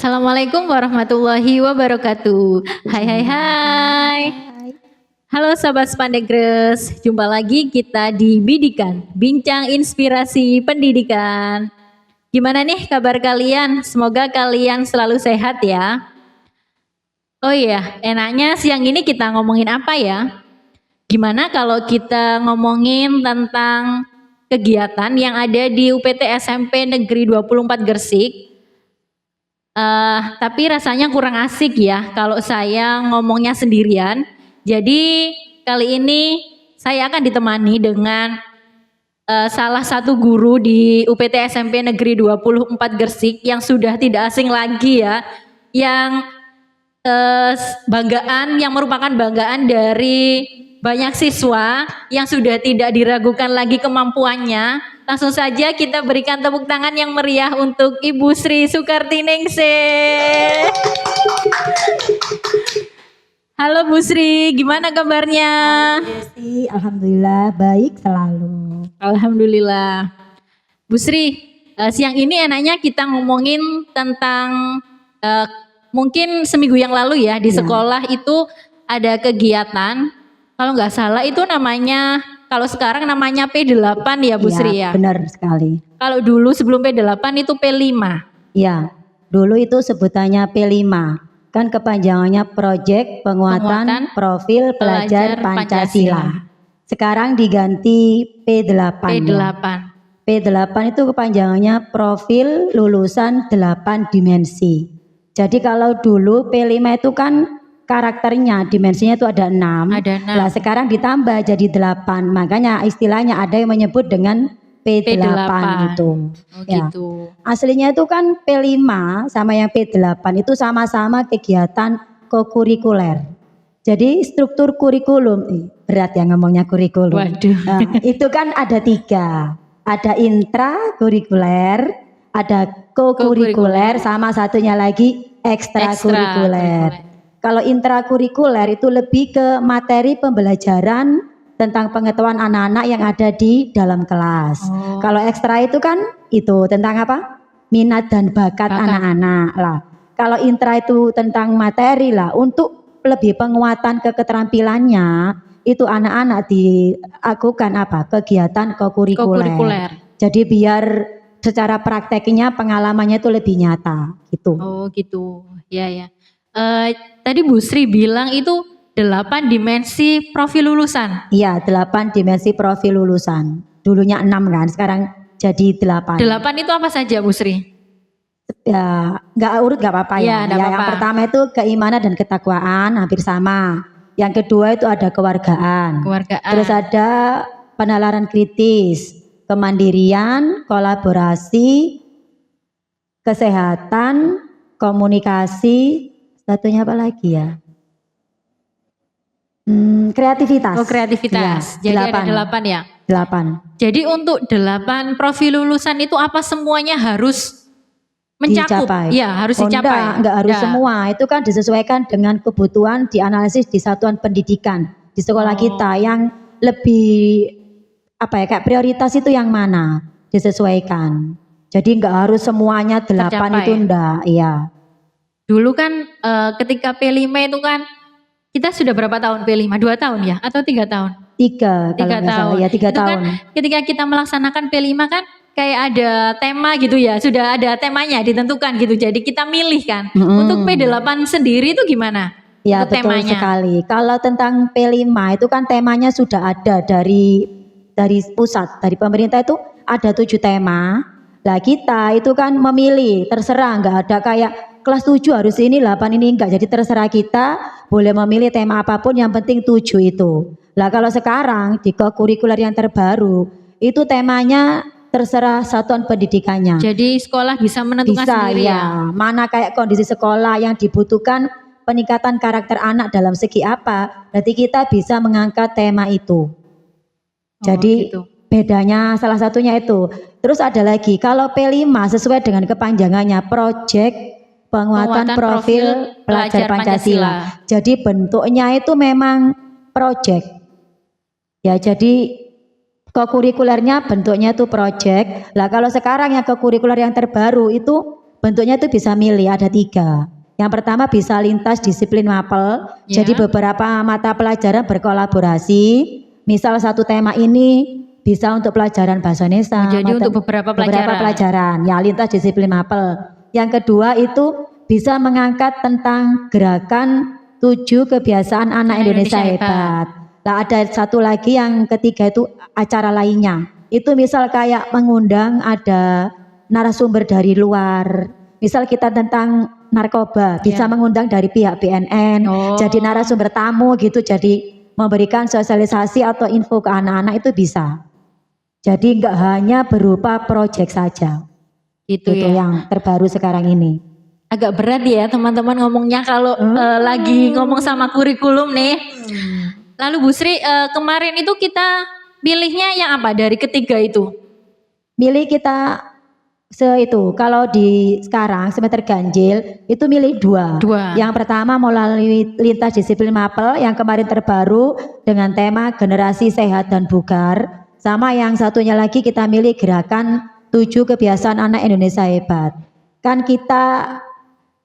Assalamualaikum warahmatullahi wabarakatuh. Hai hai hai. Halo sahabat Spandegres, jumpa lagi kita di Bidikan, Bincang Inspirasi Pendidikan. Gimana nih kabar kalian? Semoga kalian selalu sehat ya. Oh iya, enaknya siang ini kita ngomongin apa ya? Gimana kalau kita ngomongin tentang kegiatan yang ada di UPT SMP Negeri 24 Gresik? Tapi rasanya kurang asik ya kalau saya ngomongnya sendirian. Jadi kali ini saya akan ditemani dengan salah satu guru di UPT SMP Negeri 24 Gresik yang sudah tidak asing lagi ya, yang yang merupakan banggaan dari banyak siswa yang sudah tidak diragukan lagi kemampuannya. Langsung saja kita berikan tepuk tangan yang meriah untuk Ibu Sri Sukartiningsih. Halo Bu Sri, gimana kabarnya? Alhamdulillah baik selalu. Alhamdulillah. Bu Sri, siang ini enaknya kita ngomongin tentang mungkin seminggu yang lalu ya di sekolah itu ada kegiatan. Kalau nggak salah itu namanya, kalau sekarang namanya P8 ya Bu Sri ya? Benar sekali. Kalau dulu sebelum P8 itu P5. Ya, dulu itu sebutannya P5. Kan kepanjangannya Proyek Penguatan Profil Pelajar Pancasila. Sekarang diganti P8. P8 itu kepanjangannya Profil Lulusan 8 Dimensi. Jadi kalau dulu P5 itu kan karakternya, dimensinya itu ada 6. Nah, sekarang ditambah jadi 8. Makanya istilahnya ada yang menyebut dengan P8 itu. Oh, ya. Gitu. Aslinya itu kan P5 sama yang P8 itu sama-sama kegiatan kokurikuler. Jadi struktur kurikulum, berat ya ngomongnya kurikulum. Waduh. Itu kan ada 3. Ada intrakurikuler, ada kokurikuler, sama satunya lagi ekstrakurikuler. Kalau intrakurikuler itu lebih ke materi pembelajaran tentang pengetahuan anak-anak yang ada di dalam kelas. Kalau ekstra itu kan itu tentang apa? Minat dan bakat anak-anak lah. Kalau intra itu tentang materi lah, untuk lebih penguatan keterampilannya itu anak-anak dilakukan apa? Kegiatan kokurikuler. Jadi biar secara prakteknya pengalamannya itu lebih nyata gitu. Oh gitu, ya ya. Tadi Bu Sri bilang itu 8 dimensi profil lulusan. Iya, 8 dimensi profil lulusan. Dulunya 6 kan, sekarang jadi 8. 8 itu apa saja Bu Sri? Ya, nggak urut nggak apa-apa ya. Yang pertama itu keimanan dan ketakwaan, hampir sama. Yang kedua itu ada kewargaan. Terus ada penalaran kritis, kemandirian, kolaborasi, kesehatan, komunikasi, satunya apa lagi ya? Kreativitas. Oh, kreativitas. Ya, jadi 8. Ada 8 ya? 8. Jadi untuk 8 profil lulusan itu apa semuanya harus mencakup? Iya, harus dicapai. Enggak harus semua. Itu kan disesuaikan dengan kebutuhan dianalisis di satuan pendidikan di sekolah kita yang lebih apa ya, kayak prioritas itu yang mana disesuaikan. Jadi enggak harus semuanya 8 tercapai. Itu enggak, iya. Dulu kan ketika P5 itu kan kita sudah berapa tahun P5? 2 tahun ya? Atau 3 tahun? 3 tahun. Ya 3 tahun. Kan ketika kita melaksanakan P5 kan kayak ada tema gitu ya. Sudah ada temanya ditentukan gitu. Jadi kita milih kan. Untuk P8 sendiri itu gimana? Ya betul temanya? Sekali. Kalau tentang P5 itu kan temanya sudah ada dari pusat. Dari pemerintah itu ada 7 tema. Lah kita itu kan memilih, terserah, nggak ada kayak kelas 7 harus ini, 8 ini enggak. Jadi terserah kita boleh memilih tema apapun, yang penting 7 itu. Lah kalau sekarang di kurikuler yang terbaru itu temanya terserah satuan pendidikannya. Jadi sekolah bisa menentukan sendiri ya. Mana kayak kondisi sekolah yang dibutuhkan peningkatan karakter anak dalam segi apa, berarti kita bisa mengangkat tema itu. Jadi gitu. Bedanya salah satunya itu. Terus ada lagi, kalau P5 sesuai dengan kepanjangannya Proyek Penguatan Profil Pelajar Pancasila. Jadi bentuknya itu memang proyek. Ya, jadi kokurikulernya bentuknya itu proyek. Lah kalau sekarang yang kokurikuler yang terbaru itu bentuknya itu bisa milih, ada 3. Yang pertama bisa lintas disiplin mapel, Ya. jadi beberapa mata pelajaran berkolaborasi. Misal satu tema ini bisa untuk pelajaran bahasa Indonesia, Jadi untuk beberapa pelajaran, ya lintas disiplin mapel. Yang kedua itu bisa mengangkat tentang gerakan 7 kebiasaan anak Indonesia hebat. Nah, ada satu lagi yang ketiga itu acara lainnya. Itu misal kayak mengundang ada narasumber dari luar. Misal kita tentang narkoba, bisa mengundang dari pihak BNN, jadi narasumber tamu gitu, jadi memberikan sosialisasi atau info ke anak-anak itu bisa. Jadi enggak hanya berupa proyek saja. Gitu Itu ya. yang terbaru sekarang ini. Agak berat ya teman-teman ngomongnya kalau lagi ngomong sama kurikulum nih. Lalu Bu Sri, kemarin itu kita pilihnya yang apa dari ketiga itu? Milih kita itu kalau di sekarang semester ganjil itu milih 2. Yang pertama melalui lintas disiplin mapel yang kemarin terbaru dengan tema generasi sehat dan bugar, sama yang satunya lagi kita milih gerakan 7 kebiasaan anak Indonesia hebat. Kan kita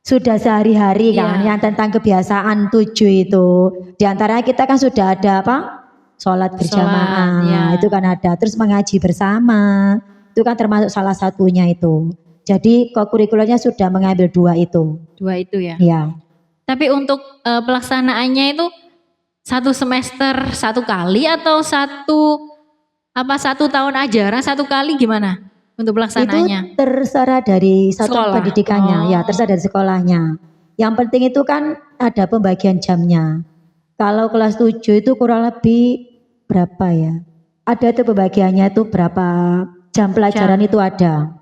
sudah sehari-hari kan yang tentang kebiasaan 7 itu, diantaranya kita kan sudah ada apa, sholat berjamaah, itu kan ada, terus mengaji bersama, itu kan termasuk salah satunya itu. Jadi kurikulumnya sudah mengambil 2 itu. 2 itu ya. Iya. Tapi untuk pelaksanaannya itu 1 semester 1 kali atau 1 tahun ajaran 1 kali gimana untuk pelaksanaannya? Itu terserah dari satuan pendidikannya, ya terserah dari sekolahnya. Yang penting itu kan ada pembagian jamnya. Kalau kelas 7 itu kurang lebih berapa ya? Ada itu pembagiannya itu berapa jam pelajaran itu ada.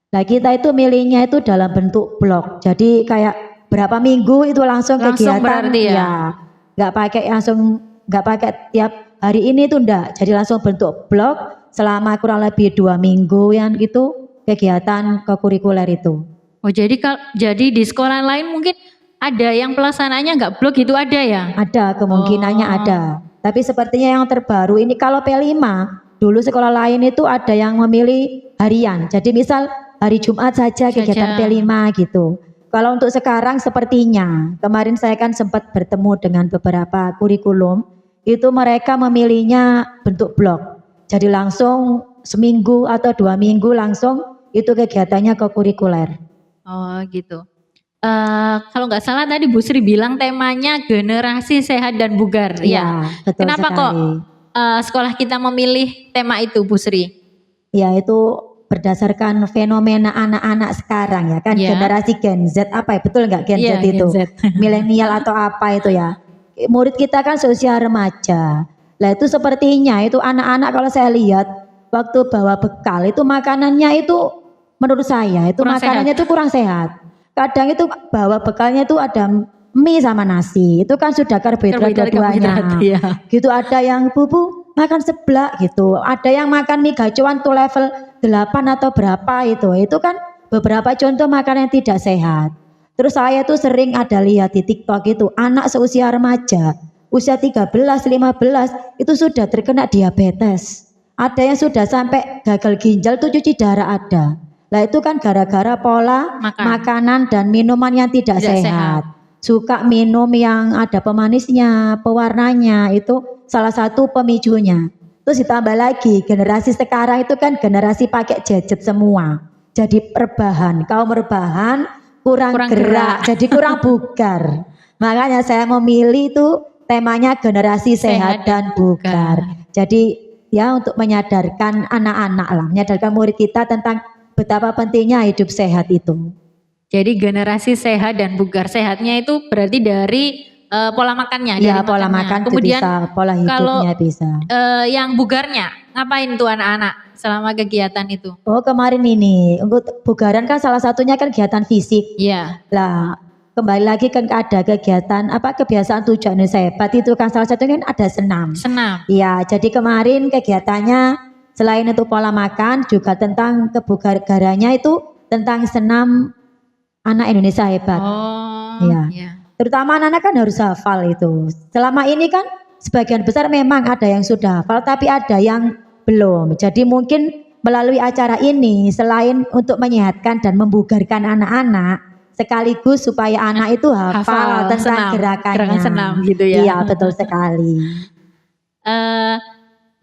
Nah kita itu milihnya itu dalam bentuk blok. Jadi kayak berapa minggu itu langsung kegiatan ya. Nggak pakai tiap hari ini itu enggak. Jadi langsung bentuk blok selama kurang lebih 2 minggu yang gitu kegiatan kekurikuler itu. Oh jadi di sekolah lain mungkin ada yang pelaksanaannya nggak blok itu ada ya? Ada, kemungkinannya ada. Tapi sepertinya yang terbaru ini kalau P5 dulu sekolah lain itu ada yang memilih harian. Jadi misal hari Jumat saja kegiatan P5 gitu. Kalau untuk sekarang sepertinya, kemarin saya kan sempat bertemu dengan beberapa kurikulum, itu mereka memilihnya bentuk blok. Jadi langsung seminggu atau 2 minggu langsung itu kegiatannya kekurikuler. Oh gitu. Kalau nggak salah tadi Bu Sri bilang temanya generasi sehat dan bugar. Ya, betul. Kenapa sekali. Kok sekolah kita memilih tema itu Bu Sri? Ya itu berdasarkan fenomena anak-anak sekarang ya kan, generasi Gen Z apa ya, betul nggak Gen Z itu? Milenial atau apa itu ya? Murid kita kan seusia remaja. Lah itu sepertinya itu anak-anak kalau saya lihat waktu bawa bekal itu makanannya itu menurut saya itu makanannya itu kurang sehat. Kadang itu bawa bekalnya itu ada mie sama nasi, itu kan sudah karbohidrat dua-duanya. Gitu ada yang bubu makan seblak gitu, ada yang makan mie gacuan tuh level 8 atau berapa itu kan beberapa contoh makanan yang tidak sehat. Terus saya tuh sering ada lihat di TikTok itu anak seusia remaja, usia 13, 15 itu sudah terkena diabetes. Ada yang sudah sampai gagal ginjal tuh cuci darah ada. Nah itu kan gara-gara pola makanan dan minuman yang tidak sehat. Suka minum yang ada pemanisnya, pewarnanya, itu salah satu pemicunya. Terus ditambah lagi generasi sekarang itu kan generasi pakai gadget semua. Jadi rebahan, kaum rebahan kurang gerak, jadi kurang bugar. Makanya saya memilih itu temanya generasi sehat dan bugar. Jadi ya untuk menyadarkan anak-anak lah, menyadarkan murid kita tentang betapa pentingnya hidup sehat itu. Jadi generasi sehat dan bugar, sehatnya itu berarti dari pola makannya. Iya pola makan kemudian bisa, pola hidupnya bisa. Yang bugarnya ngapain tuh anak-anak selama kegiatan itu? Oh kemarin ini untuk bugaran kan salah satunya kan kegiatan fisik. Iya. Lah kembali lagi kan ada kegiatan apa kebiasaan 7 Indonesia hebat itu kan salah satunya kan ada senam. Iya jadi kemarin kegiatannya selain itu pola makan juga tentang kebugarannya itu tentang senam anak Indonesia hebat. Iya. Terutama anak-anak kan harus hafal itu. Selama ini kan sebagian besar memang ada yang sudah hafal tapi ada yang belum. Jadi mungkin melalui acara ini selain untuk menyehatkan dan membugarkan anak-anak, sekaligus supaya anak itu hafal tentang senam, gerakannya. gerakan senam gitu ya. Iya, betul sekali.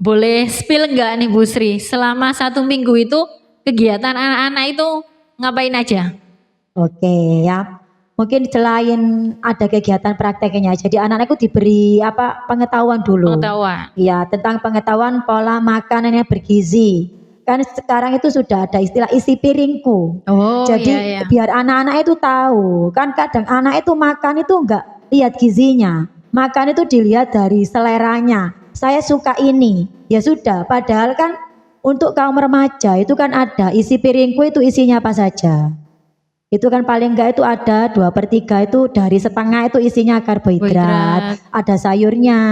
Boleh spill nggak nih Bu Sri, selama 1 minggu itu kegiatan anak-anak itu ngapain aja? Oke ya, mungkin selain ada kegiatan prakteknya, jadi anak-anak itu diberi pengetahuan dulu. Pengetahuan. Ya, tentang pengetahuan pola makanan yang bergizi. Kan sekarang itu sudah ada istilah isi piringku. Oh Jadi iya, iya. biar anak-anak itu tahu, kan kadang anak itu makan itu enggak lihat gizinya. Makan itu dilihat dari seleranya. Saya suka ini, ya sudah. Padahal kan untuk kaum remaja itu kan ada isi piringku itu isinya apa saja. Itu kan paling enggak itu ada 2/3 itu dari setengah itu isinya karbohidrat, ada sayurnya,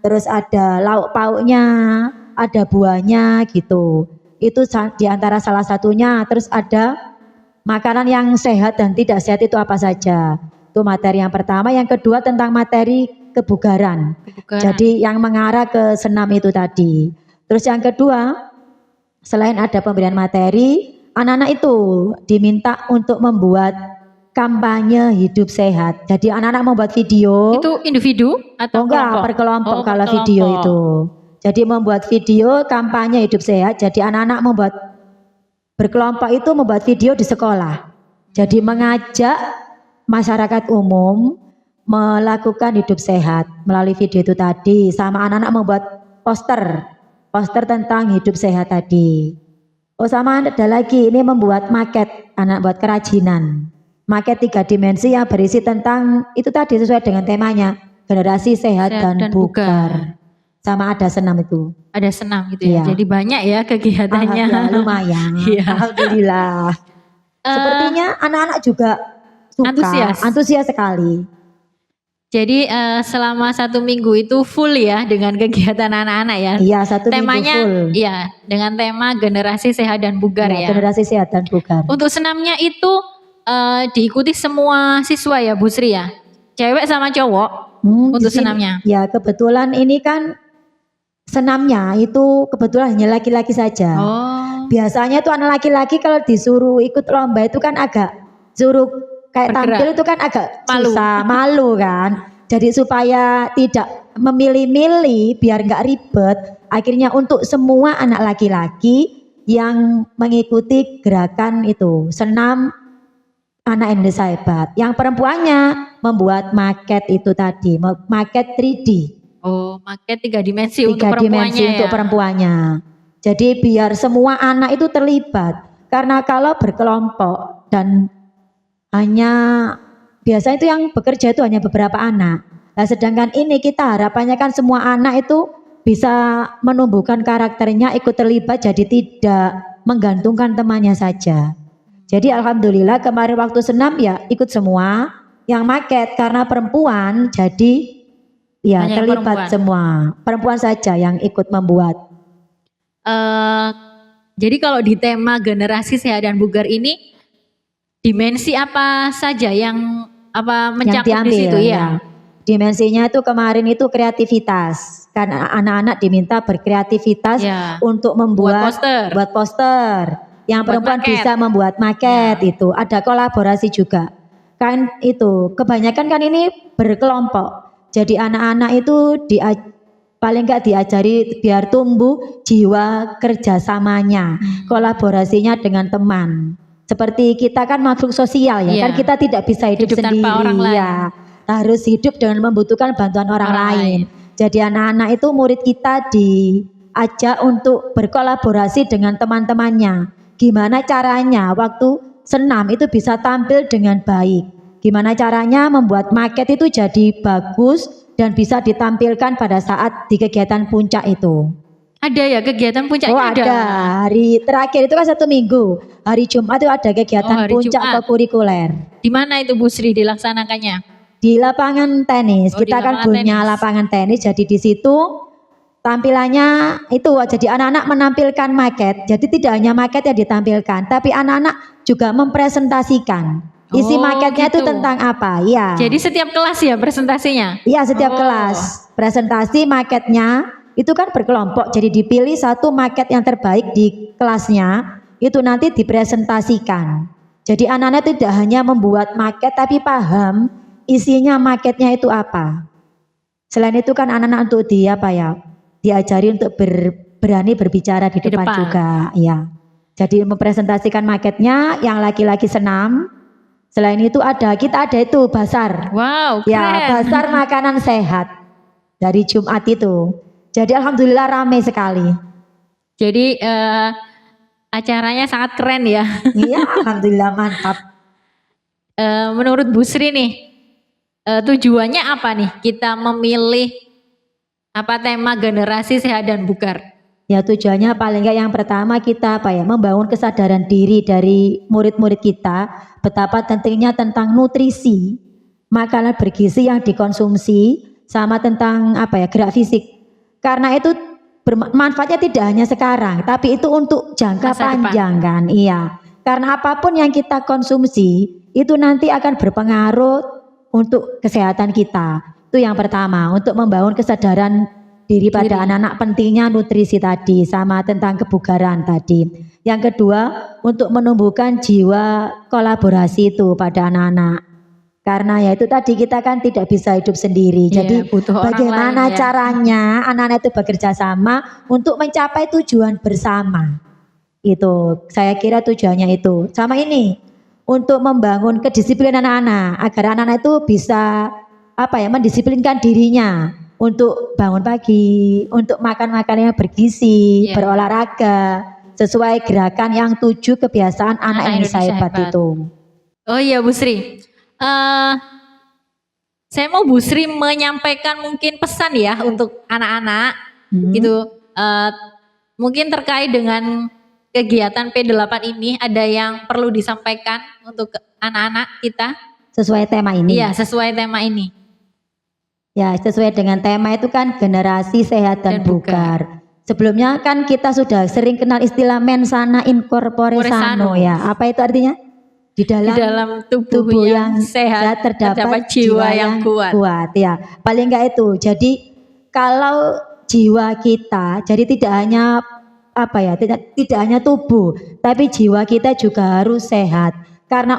terus ada lauk pauknya, ada buahnya gitu. Itu diantara salah satunya. Terus ada makanan yang sehat dan tidak sehat itu apa saja. Itu materi yang pertama. Yang kedua tentang materi kebugaran. Jadi yang mengarah ke senam itu tadi. Terus yang kedua, selain ada pemberian materi, anak-anak itu diminta untuk membuat kampanye hidup sehat. Jadi anak-anak membuat video. Itu individu atau enggak, per kelompok kalau video itu. Jadi membuat video kampanye hidup sehat. Jadi anak-anak membuat berkelompok itu membuat video di sekolah. Jadi mengajak masyarakat umum melakukan hidup sehat melalui video itu tadi. Sama anak-anak membuat poster tentang hidup sehat tadi. Oh sama ada lagi, ini membuat maket, anak buat kerajinan. Maket 3 dimensi yang berisi tentang itu tadi sesuai dengan temanya, generasi sehat dan bugar. Sama ada senam itu. Ada senam gitu ya. Jadi banyak ya kegiatannya. Lumayan. Alhamdulillah. Sepertinya anak-anak juga suka, antusias sekali. Jadi selama 1 minggu itu full ya dengan kegiatan anak-anak ya. Iya, 1 temanya, minggu full. Iya, dengan tema generasi sehat dan bugar ya. Generasi sehat dan bugar. Untuk senamnya itu diikuti semua siswa ya Bu Sri ya. Cewek sama cowok untuk senamnya. Ya kebetulan ini kan senamnya itu kebetulan hanya laki-laki saja. Biasanya tuh anak laki-laki kalau disuruh ikut lomba itu kan agak suruh kayak tampil itu kan agak susah, malu kan. Jadi supaya tidak memilih-milih biar nggak ribet, akhirnya untuk semua anak laki-laki yang mengikuti gerakan itu senam anak Indonesia hebat. Yang perempuannya membuat maket itu tadi, maket 3D. Oh, maket 3 dimensi untuk 3 dimensi untuk perempuannya. Jadi biar semua anak itu terlibat. Karena kalau berkelompok dan hanya biasanya itu yang bekerja itu hanya beberapa anak. Nah, sedangkan ini kita harapannya kan semua anak itu bisa menumbuhkan karakternya, ikut terlibat, jadi tidak menggantungkan temannya saja. Jadi alhamdulillah kemarin waktu senam ya ikut semua. Yang maket karena perempuan jadi ya hanya terlibat semua. Perempuan saja yang ikut membuat. Jadi kalau di tema generasi sehat dan bugar ini dimensi apa saja yang mencakup di situ ya? Dimensinya itu kemarin itu kreativitas. Karena anak-anak diminta berkreativitas untuk membuat buat poster. Yang perempuan bisa membuat maket itu. Ada kolaborasi juga. Kan itu kebanyakan kan ini berkelompok. Jadi anak-anak itu paling enggak diajari biar tumbuh jiwa kerjasamanya, kolaborasinya dengan teman. Seperti kita kan makhluk sosial ya, kan kita tidak bisa hidup sendiri tanpa orang lain. Ya. Harus hidup dengan membutuhkan bantuan orang lain. Jadi anak-anak itu murid kita diajak untuk berkolaborasi dengan teman-temannya. Gimana caranya waktu senam itu bisa tampil dengan baik. Gimana caranya membuat maket itu jadi bagus dan bisa ditampilkan pada saat di kegiatan puncak itu. Ada ya kegiatan puncaknya? Ada. Hari terakhir itu kan 1 minggu. Hari Jumat itu ada kegiatan puncak kurikuler. Di mana itu Bu Sri dilaksanakannya? Di lapangan tenis. Kita kan punya lapangan tenis. Jadi di situ tampilannya itu jadi anak-anak menampilkan maket. Jadi tidak hanya maket yang ditampilkan, tapi anak-anak juga mempresentasikan. Isi maketnya itu tentang apa? Ya. Jadi setiap kelas ya presentasinya? Iya, setiap kelas. Presentasi maketnya itu kan berkelompok. Jadi dipilih satu maket yang terbaik di kelasnya itu nanti dipresentasikan. Jadi anak-anak tidak hanya membuat maket tapi paham isinya maketnya itu apa. Selain itu kan anak-anak untuk diajari untuk berani berbicara di depan juga ya. Jadi mempresentasikan maketnya, yang laki-laki senam. Selain itu kita ada itu basar. Wow, keren. Ya, basar makanan sehat dari Jumat itu. Jadi alhamdulillah ramai sekali. Jadi acaranya sangat keren ya. Iya, alhamdulillah mantap. Menurut Bu Sri nih, tujuannya apa nih kita memilih tema generasi sehat dan bugar? Ya tujuannya paling enggak yang pertama kita membangun kesadaran diri dari murid-murid kita betapa pentingnya tentang nutrisi, makanan bergizi yang dikonsumsi sama tentang gerak fisik. Karena itu manfaatnya tidak hanya sekarang, tapi itu untuk jangka panjang kan. Iya. Karena apapun yang kita konsumsi itu nanti akan berpengaruh untuk kesehatan kita. Itu yang pertama, untuk membangun kesadaran diri pada anak-anak pentingnya nutrisi tadi sama tentang kebugaran tadi. Yang kedua, untuk menumbuhkan jiwa kolaborasi itu pada anak-anak. Karena ya itu tadi kita kan tidak bisa hidup sendiri. Jadi bagaimana caranya anak-anak itu bekerja sama untuk mencapai tujuan bersama. Itu saya kira tujuannya itu. Sama ini untuk membangun kedisiplinan anak-anak agar anak-anak itu bisa mendisiplinkan dirinya. Untuk bangun pagi, untuk makan makanan yang bergizi, berolahraga, sesuai gerakan yang 7 kebiasaan anak Indonesia hebat itu. Oh iya Bu Sri, saya mau Bu Sri menyampaikan mungkin pesan ya untuk anak-anak gitu. Mungkin terkait dengan kegiatan P8 ini ada yang perlu disampaikan untuk anak-anak kita? Sesuai tema ini? Iya, sesuai tema ini. Ya, sesuai dengan tema itu kan generasi sehat dan bugar. Sebelumnya kan kita sudah sering kenal istilah mensana in corpore sano ya. Apa itu artinya? Di dalam tubuh yang sehat terdapat jiwa yang kuat ya. Paling enggak itu. Jadi kalau jiwa kita jadi tidak hanya tidak hanya tubuh, tapi jiwa kita juga harus sehat. Karena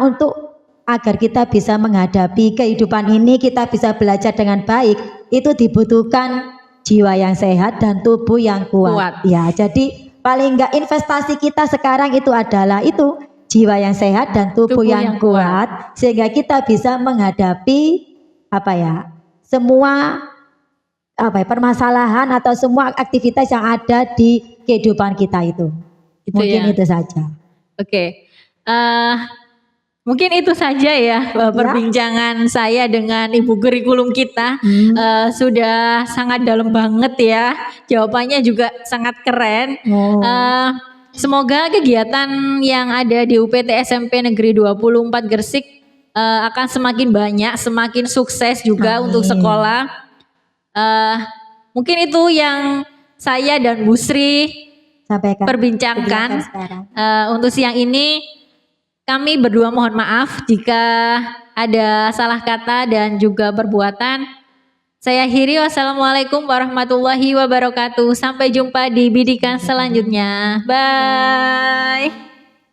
agar kita bisa menghadapi kehidupan ini, kita bisa belajar dengan baik, itu dibutuhkan jiwa yang sehat dan tubuh yang kuat. Ya, jadi paling enggak investasi kita sekarang itu adalah itu jiwa yang sehat dan tubuh yang kuat, sehingga kita bisa menghadapi semua permasalahan atau semua aktivitas yang ada di kehidupan kita itu. Mungkin itu saja. Oke. Mungkin itu saja ya perbincangan saya dengan Ibu Kurikulum kita. Sudah sangat dalam banget ya. Jawabannya juga sangat keren. Semoga kegiatan yang ada di UPT SMP Negeri 24 Gresik akan semakin banyak, semakin sukses juga untuk sekolah. Mungkin itu yang saya dan Bu Sri perbincangkan untuk siang ini. Kami berdua mohon maaf jika ada salah kata dan juga perbuatan. Saya akhiri, wassalamualaikum warahmatullahi wabarakatuh. Sampai jumpa di bidikan selanjutnya. Bye.